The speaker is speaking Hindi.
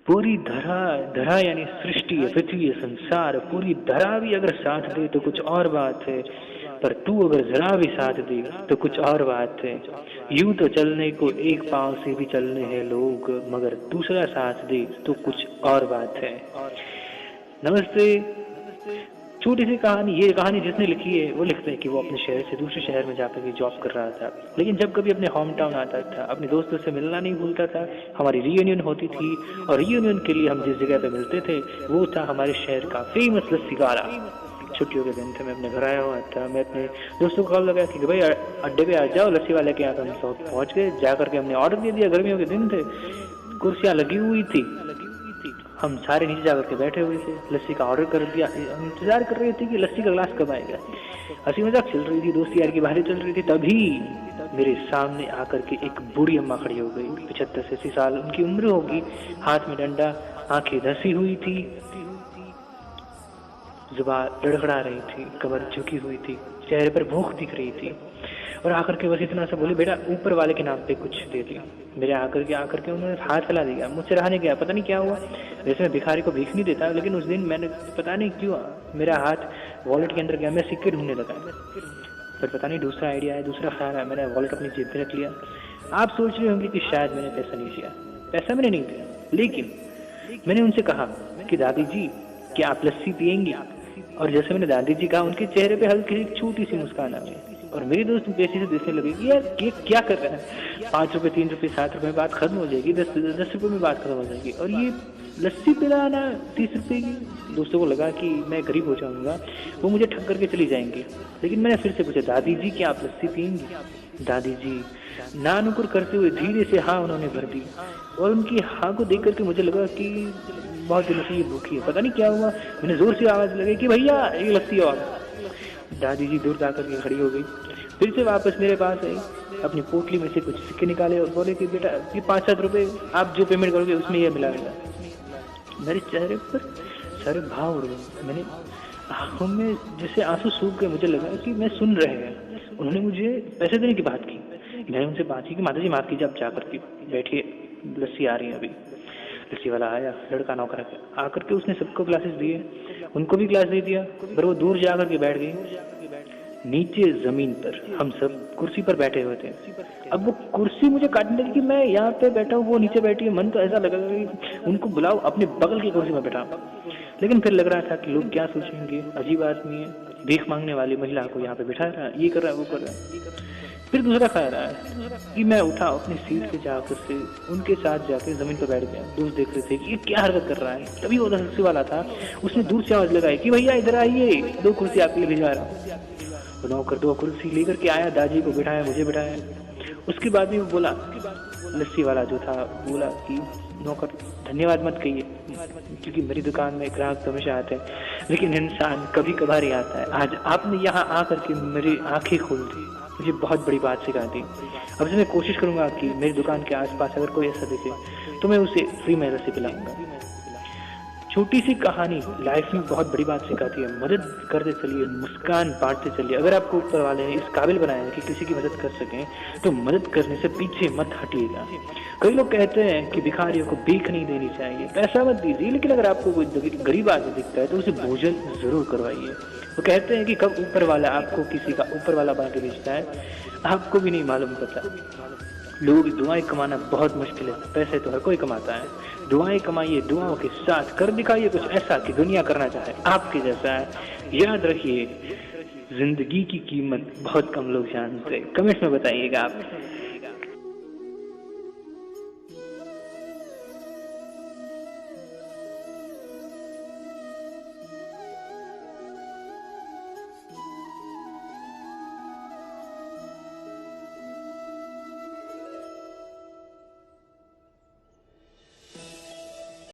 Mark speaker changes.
Speaker 1: पूरी धरा, धरा यानी सृष्टि है, पृथ्वी है, संसार, पूरी धरा भी अगर साथ दे तो कुछ और बात है, पर तू अगर जरा भी साथ दे तो कुछ और बात है। यूं तो चलने को एक पांव से भी चलने हैं लोग, मगर दूसरा साथ दे तो कुछ और बात है। नमस्ते। छोटी सी कहानी, ये कहानी जिसने लिखी है वो लिखता है कि वो अपने शहर से दूसरे शहर में जाकर के जॉब कर रहा था, लेकिन जब कभी अपने होम टाउन आता था अपने दोस्तों से मिलना नहीं भूलता था। हमारी रीयूनियन होती थी और रीयूनियन के लिए हम जिस जगह पे मिलते थे वो था हमारे शहर का फेमस लस्सी वाला। छुट्टियों के दिन थे, मैं अपने घर आया हुआ था, मैं अपने दोस्तों को कॉल लगाया कि भाई अड्डे पे आ जाओ, लस्सी वाले के यहाँ हम सब पहुँच गए। जाकर के हमने ऑर्डर दे दिया, गर्मियों के दिन थे, कुर्सियाँ लगी हुई थी, हम सारे नीचे जाकर के बैठे हुए थे, लस्सी का ऑर्डर कर दिया, इंतजार कर रहे थे कि लस्सी का ग्लास कब आएगा। हंसी मजाक चल रही थी, दोस्ती यार की बातें चल रही थी, तभी मेरे सामने आकर के एक बूढ़ी अम्मा खड़ी हो गई। 75 से 80 साल उनकी उम्र होगी, हाथ में डंडा, आंखें धसी हुई थी, जुबान लड़खड़ा रही थी, कमर झुकी हुई थी, चेहरे पर भूख दिख रही थी, और आकर के बस इतना सा बोली, बेटा ऊपर वाले के नाम पे कुछ दे दी। मेरे आकर के उन्होंने हाथ फैला दिया, मुझसे रहा नहीं गया, पता नहीं क्या हुआ। वैसे मैं भिखारी को भीख नहीं देता, लेकिन उस दिन मैंने पता नहीं क्यों मेरा हाथ वॉलेट के अंदर गया, मैं सिक्के ढूंढने लगा, पर पता नहीं दूसरा आइडिया है, दूसरा ख्याल है, मैंने वॉलेट अपनी जेब में रख लिया। आप सोच रहे होंगे कि शायद मैंने पैसा नहीं दिया, पैसा मैंने नहीं दिया, लेकिन मैंने उनसे कहा कि दादी जी क्या आप लस्सी पियेंगी? और जैसे मैंने दादी जी कहा, उनके चेहरे पे हल्की छोटी सी मुस्कान आ गई, और मेरी दोस्त बेसी से देखने लगी कि यार ये क्या कर रहा है, 5 रुपए 3 रुपए 7 रुपए में बात खत्म हो जाएगी, 10 रुपए में बात खत्म हो जाएगी, और ये लस्सी पिलाना 30 रुपए की। दोस्तों को लगा कि मैं गरीब हो जाऊंगा, वो मुझे ठग करके चली जाएंगी, लेकिन मैंने फिर से पूछा, दादी जी क्या आप लस्सी पियेंगी? दादी जी नानुकुर करते हुए धीरे से हाँ उन्होंने भर दी, और उनकी हाँ को देख करके मुझे लगा कि बहुत दिनों से ये भूखी है, पता नहीं क्या हुआ। मैंने जोर से आवाज लगाई कि भैया ये लस्सी और। दादी जी दूर जाकर के खड़ी हो गई, फिर से वापस मेरे पास आई, अपनी पोटली में से कुछ सिक्के निकाले और बोले कि बेटा ये 5-7 रुपए आप जो पेमेंट करोगे उसमें ये मिला रहेगा। मेरे चेहरे पर सारे भाव उड़ गए, मैंने आंखों में जैसे आंसू सूख गए, मुझे लगा कि मैं सुन रहे हैं। उन्होंने मुझे पैसे देने की बात की, मैंने उनसे बात की कि माता जी माफ कीजिए, आप जाकर के बैठिए, लस्सी आ रही है अभी। लस्सी वाला आया, लड़का नौकर आकर के उसने सबको ग्लासेस दिए, उनको भी ग्लास दे दिया, पर वो दूर जाकर के बैठ गई नीचे जमीन पर। हम सब कुर्सी पर बैठे हुए थे, अब वो कुर्सी मुझे काटने लगी कि मैं यहाँ पे बैठा हूँ, वो नीचे बैठी है। मन तो ऐसा लगा कि उनको बुलाओ, अपने बगल की कुर्सी में बैठा, लेकिन फिर लग रहा था कि लोग क्या सोचेंगे, अजीब आदमी है, भीख मांगने वाली महिला को यहाँ पे बिठा रहा है, ये कर रहा है, वो कर रहा है। फिर दूसरा ख्याल आया कि मैं उठा, अपनी सीट से जाकर से उनके साथ जाकर जमीन पर बैठ गया। दोस्त देख रहे थे कि ये क्या हरकत कर रहा है। तभी वो लस्सी वाला था, उसने दूर से आवाज लगाई कि भैया इधर आइए, 2 कुर्सी आपके लिए भिजवा रहा हूँ। नौकर 2 कुर्सी लेकर के आया, दादी को बिठाया, मुझे बिठाया। उसके बाद में वो बोला, लस्सी वाला जो था बोला कि नौकर धन्यवाद मत कहिए, क्योंकि मेरी दुकान में ग्राहक तो हमेशा आते हैं, लेकिन इंसान कभी कभार ही आता है। आज आपने यहाँ आकर के मेरी आंखें खोल दी, मुझे बहुत बड़ी बात सिखा दी। अब से मैं कोशिश करूंगा कि मेरी दुकान के आसपास अगर कोई ऐसा दिखे तो मैं उसे फ्री में लस्सी पिलाऊंगा। छोटी सी कहानी लाइफ में बहुत बड़ी बात सिखाती है। मदद करते चलिए, मुस्कान बांटते चलिए। अगर आपको ऊपर वाले ने इस काबिल बनाया है कि किसी की मदद कर सकें, तो मदद करने से पीछे मत हटिएगा। कई लोग कहते हैं कि भिखारियों को भीख नहीं देनी चाहिए, पैसा मत दीजिए, लेकिन अगर आपको कोई गरीब आदमी दिखता है तो उसे भोजन जरूर करवाइए। वो कहते हैं कि कब ऊपर वाला आपको किसी का ऊपर वाला बना के भेजता है, आपको भी नहीं मालूम पता। लोगों की दुआएं कमाना बहुत मुश्किल है, पैसे तो हर कोई कमाता है। दुआएं कमाइए, दुआओं के साथ कर दिखाइए कुछ ऐसा कि दुनिया करना चाहे आपके जैसा है। याद रखिए, जिंदगी की कीमत बहुत कम लोग जानते हैं। कमेंट्स में बताइएगा आप।